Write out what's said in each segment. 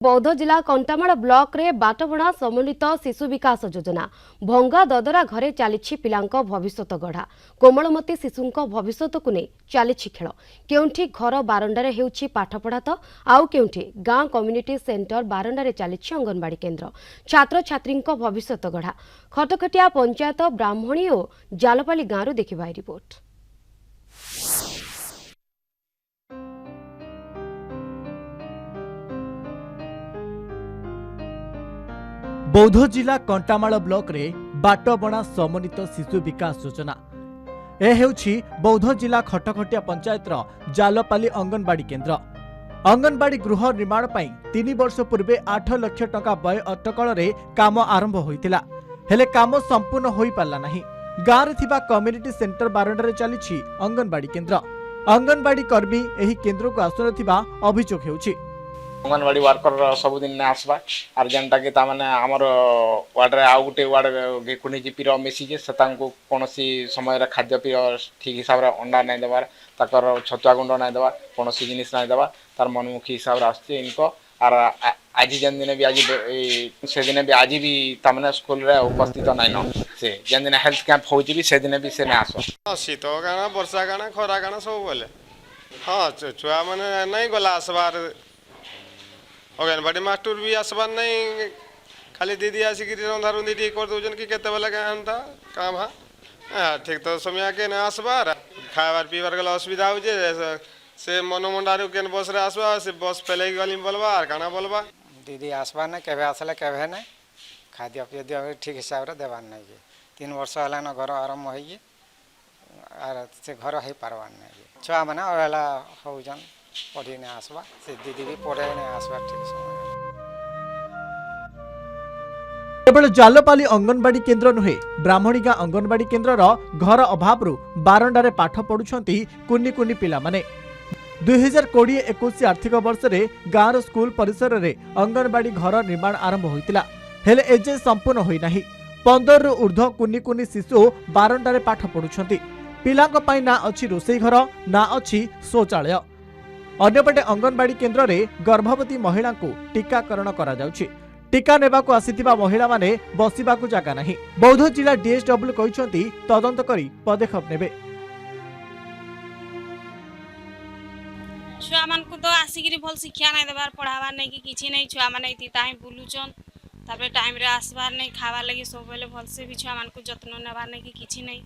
बौद्ध जिला कंटामाल ब्लॉक रे बाटबणा समन्वित शिशु विकास योजना भंगा ददरा घरे चली पिलांको भविष्यत गढ़ा कोमलमती शिशुंको भविष्यत को नहीं चली खेल केउठी घर बारंडारे हेउछि पाठपढ़ा तो आउ केउठी गाँ कम्युनिटी सेंटर बारंडारे चली अंगनवाड़ी केन्द्र छात्र छात्री भविष्यत गढ़ा खटखटिया पंचायत ब्राह्मणी और जालपाली गाँव देखा रिपोर्ट। बौद्ध जिला कंटामाल ब्लॉक रे बाटबणा समन्वित शिशु विकास योजना बौद्ध जिला खटखटिया पंचायतर जालपाली अंगनवाड़ी केन्द्र अंगनवाड़ी गृह निर्माण पर 3 वर्ष पूर्वे 8 लाख टंका व्यय अटकल काम आरंभ होइतिला हेले काम संपूर्ण होई पारला नहीं। गाँव रे थिबा कम्युनिटी सेंटर बारंडारे चली अंगनवाड़ी केन्द्र अंगनवाड़ी कर्मी एही केन्द्र को आसुनथिबा अभियोग हेउछि। अंगनवाड़ी वर्कर सबुदिन ना आसबा आर जेनटा कि तामाने हमर वार्ड रे आउ गुटे वार्ड कुनी जीपी रो मेसेज सतांको कोनोसी समय रे खाद्य पेय ठीक हिसाब रे अंडा नै देबार ताकर छतुआ गुंड नै देबार कोनोसी जिनिस नै देबार तार मनमुखी हिसाब रे आछे इनको आर आज जेन दिन भी आज से दिन भी आज भी तामाने स्कूल रे उपस्थित नै न से जेन दिन हेल्थ कैंप होउची भी से दिन भी से नै आसो शीत गाना वर्षा गाना खरा गाना सब बोले हां छुआ माने नै गला आसबार अंगनवाड़ी मास्टर भी आसबार नहीं खाली दीदी आसिक रंधा रुंधी ठीक कर दौन कि केता काम हाँ ठीक तो समय के ना आसबार खाबार पीबार गला असुविधा हो से मन मंडारू के बस रे आसबा से बस पहले गली बोलबा आर काना बोलबा दीदी आसबार ना केबे आसले केबे ना खाद्य पेय ठीक हिसाब रे देबार नहीं 3 वर्ष हला न घर आरंभ होई आर से घर हे पारबार नहीं छुआ माने ओला होजन पढ़ी ने आसबा से दीदी भी पढ़े ने आसबा ठीक समय केवल जालपाली अंगनवाड़ी केन्द्र नुहे ब्राह्मणीगा अंगनवाड़ी केन्द्र घर अभाव बारंडारे पाठ पढ़ुछंती कुनी कुनी पिला माने 2020-21 आर्थिक वर्ष रे गाँव स्कूल परिसर रे अंगनवाड़ी घर निर्माण आरंभ होइतिला हेले एजे संपूर्ण होई नाही 15 रु ऊर्ध्व कुनी कुनी शिशु बारंडारे पाठ पढ़ुछंती पिलांक पई ना अछि रोसई घर ना अछि शौचालय अन्यपटे अंगनवाड़ी केन्द्र रे गर्भवती महिला को टीकाकरण करा जाउछि टीका नेबाकू आसीथिबा महिला माने बसिबाकू जागा नाही बौद्ध जिला डीएसडब्ल्यू कहिसंती तदंत करी पदक्षेप नेबे छुआ मान को तो आसिक भल शिक्षा नहीं देबार पढ़ाबार नहीं कि किछि नहीं छुआ माने इति ताही बुलुचन तापर टाइम रे आसबार नहीं खाबार लगी सब बेले भल से भी छुआ मान को जत्न नेबार नहीं कि किछि नहीं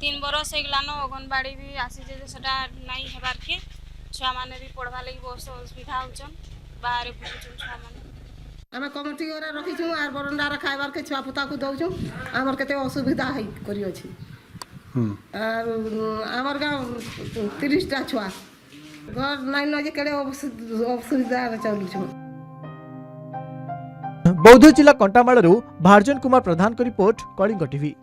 3 बरस हेगलानो अंगनवाड़ी भी आसी जे सेटा नहीं हेबार के छुआ माने भी पढ़वा लगी बहुत असुविधा होचन बाहर बुलुचन छुआ माने आमे कमिटी ओरा रखिछु आर बरंडा रे खाइबार के छुआ पुता को दउछु हमर केते असुविधा है करियो छी आर हमर गांव 30 टा छुआ घर नाइन न जे केड़े असुविधा चलु छु। बौद्ध जिला कंटामाल भारजन कुमार प्रधान को रिपोर्ट कलिंग टीवी।